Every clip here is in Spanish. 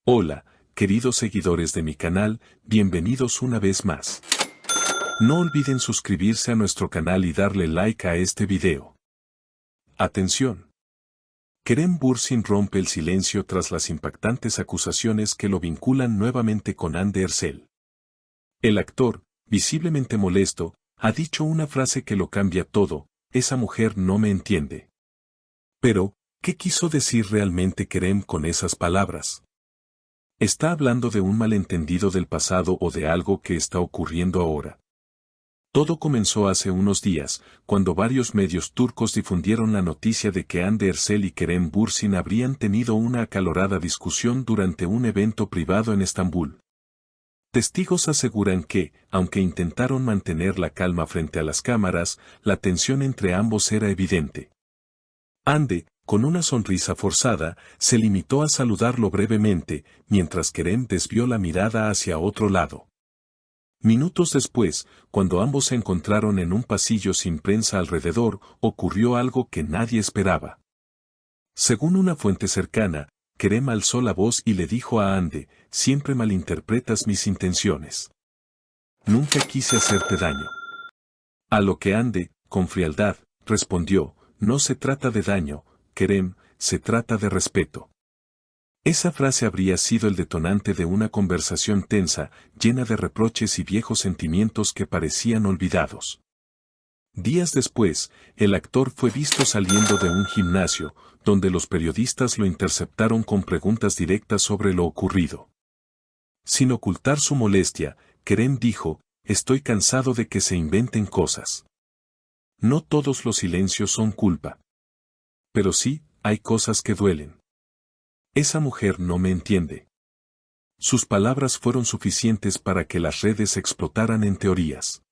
Hola, queridos seguidores de mi canal, bienvenidos una vez más. No olviden suscribirse a nuestro canal y darle like a este video. Atención. Kerem Bürsin rompe el silencio tras las impactantes acusaciones que lo vinculan nuevamente con Hande Erçel. El actor, visiblemente molesto, ha dicho una frase que lo cambia todo: esa mujer no me entiende. Pero, ¿qué quiso decir realmente Kerem con esas palabras? ¿Está hablando de un malentendido del pasado o de algo que está ocurriendo ahora? Todo comenzó hace unos días, cuando varios medios turcos difundieron la noticia de que Hande Erçel y Kerem Bürsin habrían tenido una acalorada discusión durante un evento privado en Estambul. Testigos aseguran que, aunque intentaron mantener la calma frente a las cámaras, la tensión entre ambos era evidente. Hande, con una sonrisa forzada, se limitó a saludarlo brevemente, mientras Kerem desvió la mirada hacia otro lado. Minutos después, cuando ambos se encontraron en un pasillo sin prensa alrededor, ocurrió algo que nadie esperaba. Según una fuente cercana, Kerem alzó la voz y le dijo a Hande: siempre malinterpretas mis intenciones. Nunca quise hacerte daño. A lo que Hande, con frialdad, respondió: no se trata de daño, Kerem, se trata de respeto. Esa frase habría sido el detonante de una conversación tensa, llena de reproches y viejos sentimientos que parecían olvidados. Días después, el actor fue visto saliendo de un gimnasio, donde los periodistas lo interceptaron con preguntas directas sobre lo ocurrido. Sin ocultar su molestia, Kerem dijo: estoy cansado de que se inventen cosas. No todos los silencios son culpa. Pero sí, hay cosas que duelen. Esa mujer no me entiende. Sus palabras fueron suficientes para que las redes explotaran en teorías.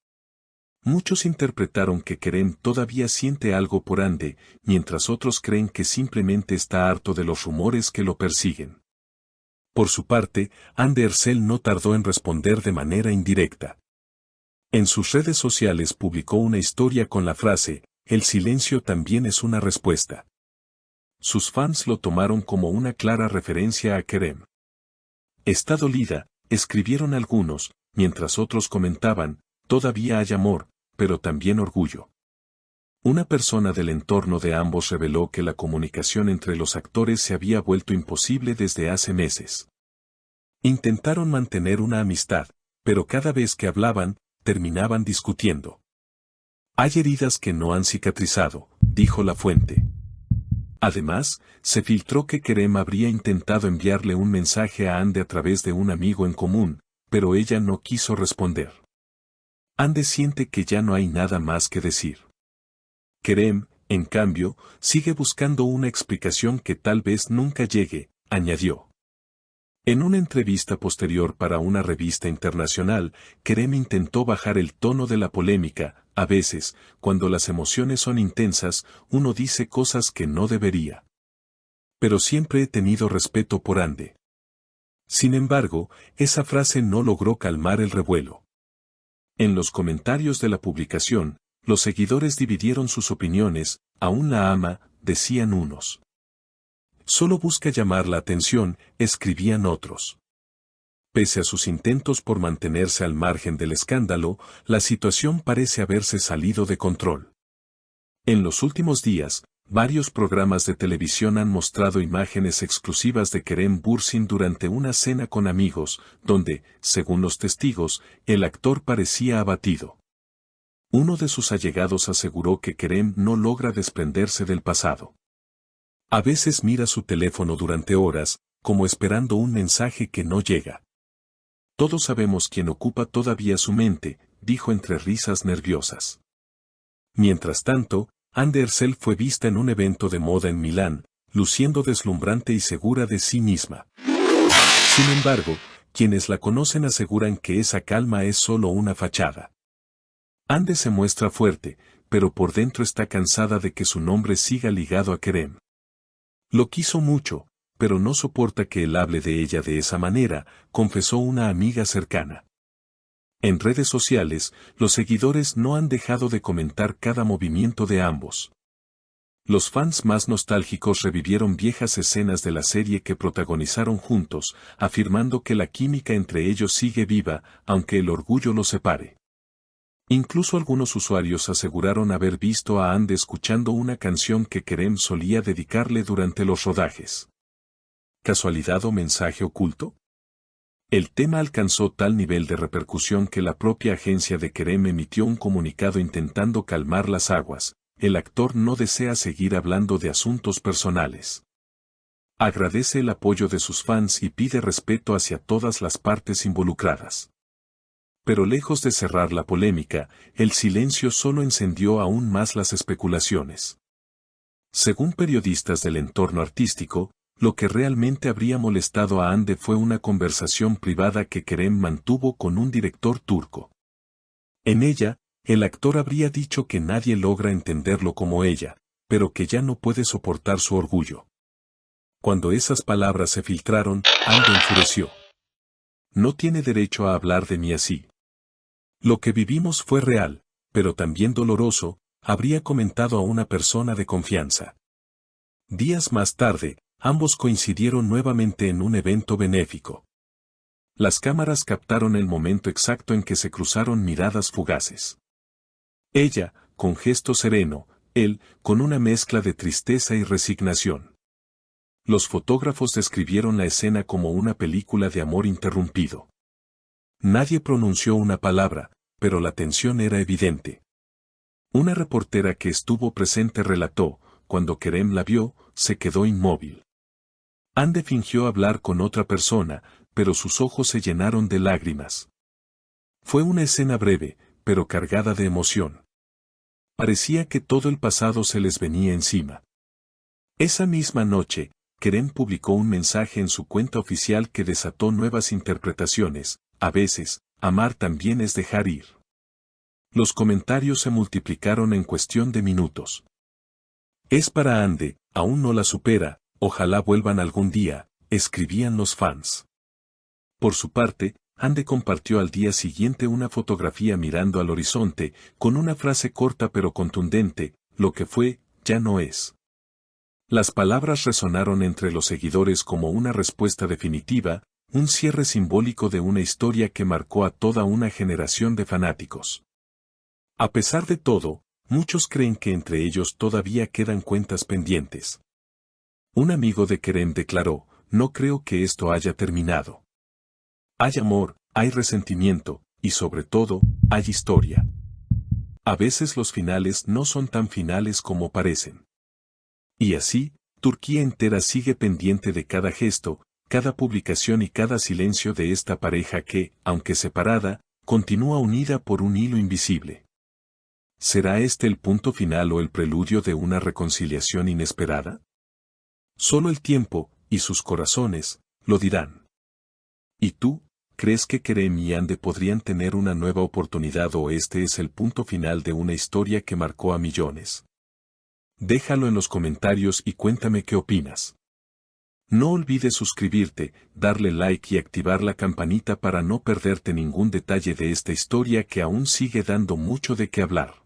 Muchos interpretaron que Kerem todavía siente algo por Hande, mientras otros creen que simplemente está harto de los rumores que lo persiguen. Por su parte, Hande Erçel no tardó en responder de manera indirecta. En sus redes sociales publicó una historia con la frase: el silencio también es una respuesta. Sus fans lo tomaron como una clara referencia a Kerem. Está dolida, escribieron algunos, mientras otros comentaban: todavía hay amor, pero también orgullo. Una persona del entorno de ambos reveló que la comunicación entre los actores se había vuelto imposible desde hace meses. Intentaron mantener una amistad, pero cada vez que hablaban, terminaban discutiendo. Hay heridas que no han cicatrizado, dijo la fuente. Además, se filtró que Kerem habría intentado enviarle un mensaje a Hande a través de un amigo en común, pero ella no quiso responder. Hande siente que ya no hay nada más que decir. Kerem, en cambio, sigue buscando una explicación que tal vez nunca llegue, añadió. En una entrevista posterior para una revista internacional, Kerem intentó bajar el tono de la polémica. A veces, cuando las emociones son intensas, uno dice cosas que no debería. Pero siempre he tenido respeto por Hande. Sin embargo, esa frase no logró calmar el revuelo. En los comentarios de la publicación, los seguidores dividieron sus opiniones: aún la ama, decían unos. Solo busca llamar la atención, escribían otros. Pese a sus intentos por mantenerse al margen del escándalo, la situación parece haberse salido de control. En los últimos días, varios programas de televisión han mostrado imágenes exclusivas de Kerem Bürsin durante una cena con amigos, donde, según los testigos, el actor parecía abatido. Uno de sus allegados aseguró que Kerem no logra desprenderse del pasado. A veces mira su teléfono durante horas, como esperando un mensaje que no llega. Todos sabemos quién ocupa todavía su mente, dijo entre risas nerviosas. Mientras tanto, Hande Erçel fue vista en un evento de moda en Milán, luciendo deslumbrante y segura de sí misma. Sin embargo, quienes la conocen aseguran que esa calma es solo una fachada. Hande se muestra fuerte, pero por dentro está cansada de que su nombre siga ligado a Kerem. Lo quiso mucho, pero no soporta que él hable de ella de esa manera, confesó una amiga cercana. En redes sociales, los seguidores no han dejado de comentar cada movimiento de ambos. Los fans más nostálgicos revivieron viejas escenas de la serie que protagonizaron juntos, afirmando que la química entre ellos sigue viva, aunque el orgullo los separe. Incluso algunos usuarios aseguraron haber visto a Ande escuchando una canción que Kerem solía dedicarle durante los rodajes. ¿Casualidad o mensaje oculto? El tema alcanzó tal nivel de repercusión que la propia agencia de Kerem emitió un comunicado intentando calmar las aguas. El actor no desea seguir hablando de asuntos personales. Agradece el apoyo de sus fans y pide respeto hacia todas las partes involucradas. Pero lejos de cerrar la polémica, el silencio solo encendió aún más las especulaciones. Según periodistas del entorno artístico, lo que realmente habría molestado a Hande fue una conversación privada que Kerem mantuvo con un director turco. En ella, el actor habría dicho que nadie logra entenderlo como ella, pero que ya no puede soportar su orgullo. Cuando esas palabras se filtraron, Hande enfureció. No tiene derecho a hablar de mí así. Lo que vivimos fue real, pero también doloroso, habría comentado a una persona de confianza. Días más tarde, ambos coincidieron nuevamente en un evento benéfico. Las cámaras captaron el momento exacto en que se cruzaron miradas fugaces. Ella, con gesto sereno, él, con una mezcla de tristeza y resignación. Los fotógrafos describieron la escena como una película de amor interrumpido. Nadie pronunció una palabra, pero la tensión era evidente. Una reportera que estuvo presente relató, cuando Kerem la vio, se quedó inmóvil. Hande fingió hablar con otra persona, pero sus ojos se llenaron de lágrimas. Fue una escena breve, pero cargada de emoción. Parecía que todo el pasado se les venía encima. Esa misma noche, Kerem publicó un mensaje en su cuenta oficial que desató nuevas interpretaciones. A veces, amar también es dejar ir. Los comentarios se multiplicaron en cuestión de minutos. Es para Hande, aún no la supera, ojalá vuelvan algún día, escribían los fans. Por su parte, Hande compartió al día siguiente una fotografía mirando al horizonte, con una frase corta pero contundente, lo que fue, ya no es. Las palabras resonaron entre los seguidores como una respuesta definitiva, un cierre simbólico de una historia que marcó a toda una generación de fanáticos. A pesar de todo, muchos creen que entre ellos todavía quedan cuentas pendientes. Un amigo de Kerem declaró, no creo que esto haya terminado. Hay amor, hay resentimiento, y sobre todo, hay historia. A veces los finales no son tan finales como parecen. Y así, Turquía entera sigue pendiente de cada gesto, cada publicación y cada silencio de esta pareja que, aunque separada, continúa unida por un hilo invisible. ¿Será este el punto final o el preludio de una reconciliación inesperada? Solo el tiempo, y sus corazones, lo dirán. ¿Y tú, crees que Kerem y Hande podrían tener una nueva oportunidad o este es el punto final de una historia que marcó a millones? Déjalo en los comentarios y cuéntame qué opinas. No olvides suscribirte, darle like y activar la campanita para no perderte ningún detalle de esta historia que aún sigue dando mucho de qué hablar.